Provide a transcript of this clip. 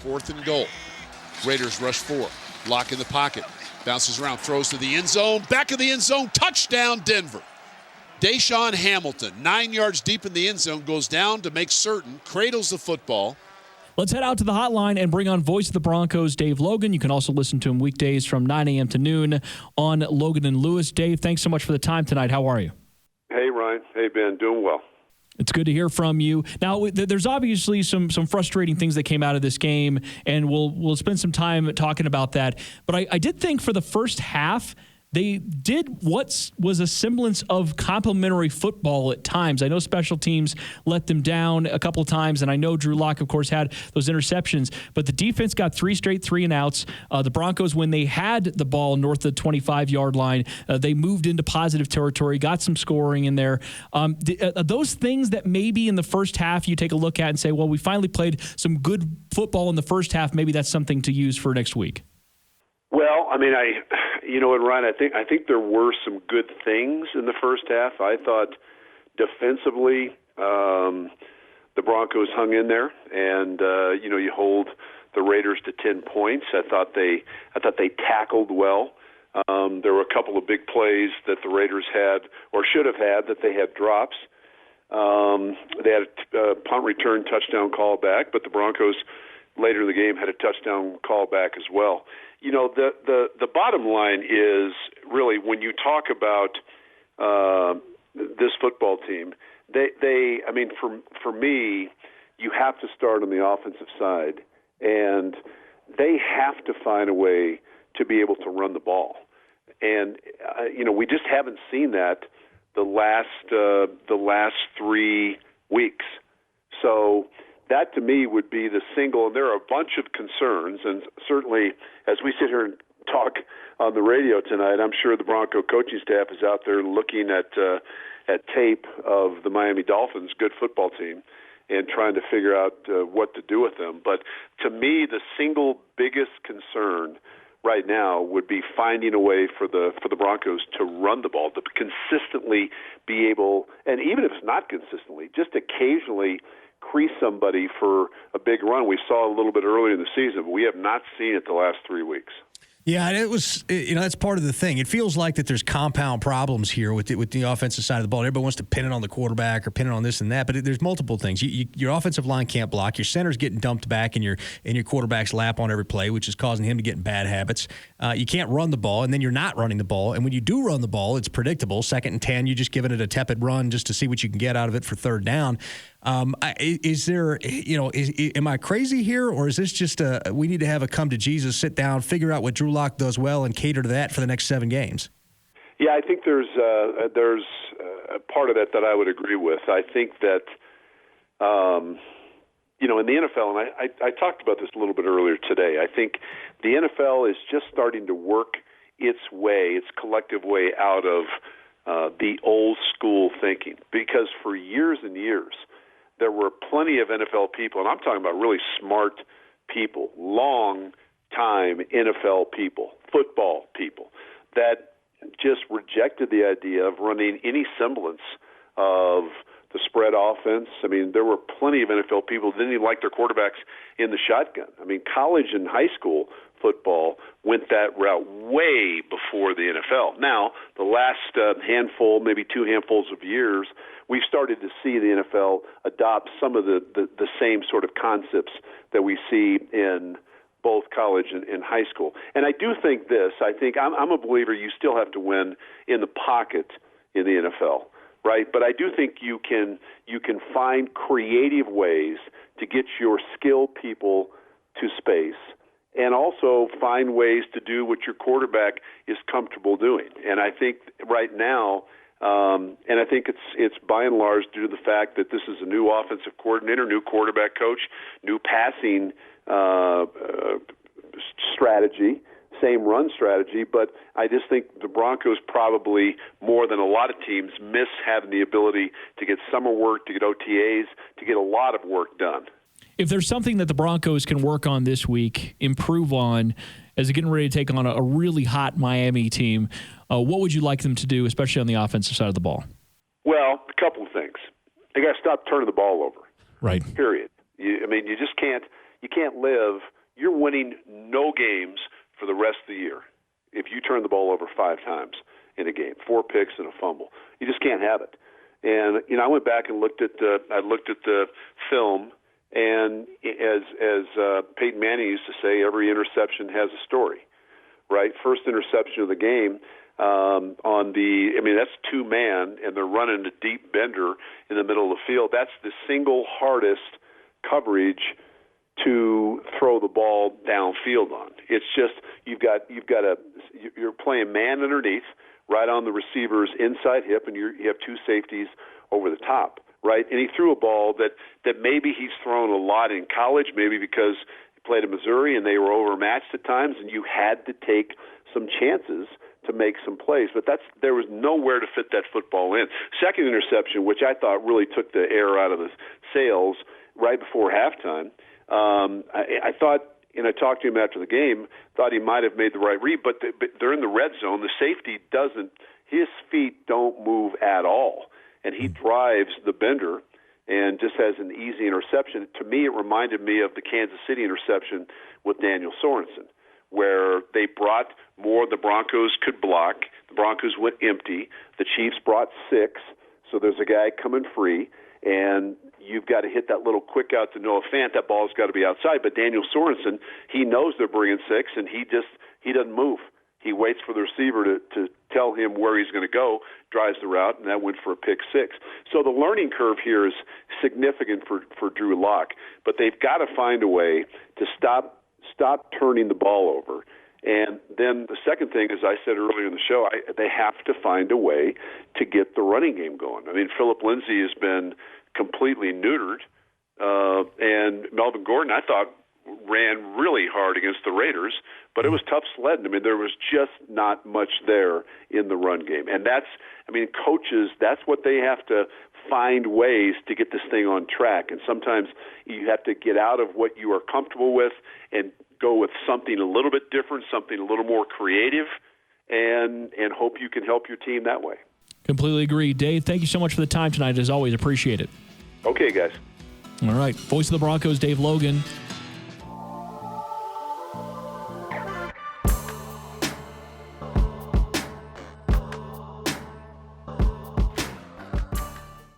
4th and goal. Raiders rush 4. Lock in the pocket. Bounces around, throws to the end zone. Back of the end zone, touchdown Denver. Deshaun Hamilton, 9 yards deep in the end zone, goes down to make certain, cradles the football. Let's head out to the hotline and bring on Voice of the Broncos, Dave Logan. You can also listen to him weekdays from 9 a.m. to noon on Logan and Lewis. Dave, thanks so much for the time tonight. How are you? Hey, Ryan. Hey, Ben. Doing well. It's good to hear from you. Now, there's obviously some frustrating things that came out of this game, and we'll spend some time talking about that. But I did think for the first half, they did what was a semblance of complimentary football at times. I know special teams let them down a couple of times, and I know Drew Lock, of course, had those interceptions, but the defense got 3 straight 3-and-outs. The Broncos, when they had the ball north of the 25-yard line, they moved into positive territory, got some scoring in there. Those things that maybe in the first half you take a look at and say, well, we finally played some good football in the first half, maybe that's something to use for next week. Well, I mean, you know what, Ryan, I think there were some good things in the first half. I thought defensively the Broncos hung in there, and you hold the Raiders to 10 points. I thought they tackled well. There were a couple of big plays that the Raiders had or should have had that they had drops. They had a punt return touchdown call back, but the Broncos later in the game had a touchdown call back as well. You know, the bottom line is really when you talk about this football team, I mean, for me, you have to start on the offensive side, and they have to find a way to be able to run the ball. And we just haven't seen that the last 3 weeks. So that to me would be the single, and there are a bunch of concerns, and certainly as we sit here and talk on the radio tonight, I'm sure the Bronco coaching staff is out there looking at tape of the Miami Dolphins, good football team, and trying to figure out what to do with them. But to me, the single biggest concern right now would be finding a way for the Broncos to run the ball, to consistently be able, and even if it's not consistently, just occasionally crease somebody for a big run. We saw a little bit earlier in the season, but we have not seen it the last 3 weeks. Yeah, and it was, that's part of the thing. It feels like that there's compound problems here with the offensive side of the ball. Everybody wants to pin it on the quarterback or pin it on this and that, but there's multiple things. Your offensive line can't block. Your center's getting dumped back in your quarterback's lap on every play, which is causing him to get in bad habits. You can't run the ball, and then you're not running the ball. And when you do run the ball, it's predictable. 2nd and 10, you're just giving it a tepid run just to see what you can get out of it for 3rd down. Is there, am I crazy here, or is this just we need to have a come to Jesus, sit down, figure out what Drew Lock does well, and cater to that for the next 7 games? Yeah, I think there's a part of that I would agree with. I think that, in the NFL, and I talked about this a little bit earlier today, I think the NFL is just starting to work its collective way out of the old school thinking, because for years and years, there were plenty of NFL people, and I'm talking about really smart people, long-time NFL people, football people, that just rejected the idea of running any semblance of the spread offense. I mean, there were plenty of NFL people that didn't even like their quarterbacks in the shotgun. I mean, college and high school football went that route way before the NFL. Now, the last handful, maybe 2 handfuls of years, we've started to see the NFL adopt some of the same sort of concepts that we see in both college and high school. And I do think this. I think I'm a believer you still have to win in the pocket in the NFL, right? But I do think you can find creative ways to get your skilled people to space, and also find ways to do what your quarterback is comfortable doing. And I think right now, and I think it's by and large due to the fact that this is a new offensive coordinator, new quarterback coach, new passing strategy, same run strategy, but I just think the Broncos probably, more than a lot of teams, miss having the ability to get summer work, to get OTAs, to get a lot of work done. If there's something that the Broncos can work on this week, improve on, as they're getting ready to take on a really hot Miami team, what would you like them to do, especially on the offensive side of the ball? Well, a couple of things. They got to stop turning the ball over. Right. Period. You just can't can't live. You're winning no games for the rest of the year if you turn the ball over 5 times in a game, 4 picks and a fumble. You just can't have it. And I went back and looked at the film, and as Peyton Manning used to say, every interception has a story, right? First interception of the game. That's 2-man, and they're running a deep bender in the middle of the field. That's the single hardest coverage to throw the ball downfield on. It's just you're playing man underneath, right on the receiver's inside hip, and you have 2 safeties over the top, right? And he threw a ball that maybe he's thrown a lot in college, maybe because he played at Missouri and they were overmatched at times, and you had to take some chances to make some plays. But there was nowhere to fit that football in. Second interception, which I thought really took the air out of the sails right before halftime, I thought, and I talked to him after the game, thought he might have made the right read, but they're in the red zone. The safety his feet don't move at all, and he drives the bender and just has an easy interception. To me, it reminded me of the Kansas City interception with Daniel Sorensen, where they brought more the Broncos could block. The Broncos went empty. The Chiefs brought 6, so there's a guy coming free, and you've got to hit that little quick out to Noah Fant. That ball's got to be outside. But Daniel Sorensen, he knows they're bringing 6, and he doesn't move. He waits for the receiver to tell him where he's going to go, drives the route, and that went for a pick 6. So the learning curve here is significant for Drew Lock, but they've got to find a way to stop turning the ball over. And then the second thing, as I said earlier in the show, they have to find a way to get the running game going. I mean, Phillip Lindsay has been completely neutered, and Melvin Gordon, I thought, ran really hard against the Raiders, but it was tough sledding. I mean, there was just not much there in the run game. And coaches, that's what they have to find ways to get this thing on track. And sometimes you have to get out of what you are comfortable with and go with something a little bit different, something a little more creative, and hope you can help your team that way. Completely agree. Dave, thank you so much for the time tonight. As always, appreciate it. Okay, guys. All right. Voice of the Broncos, Dave Logan.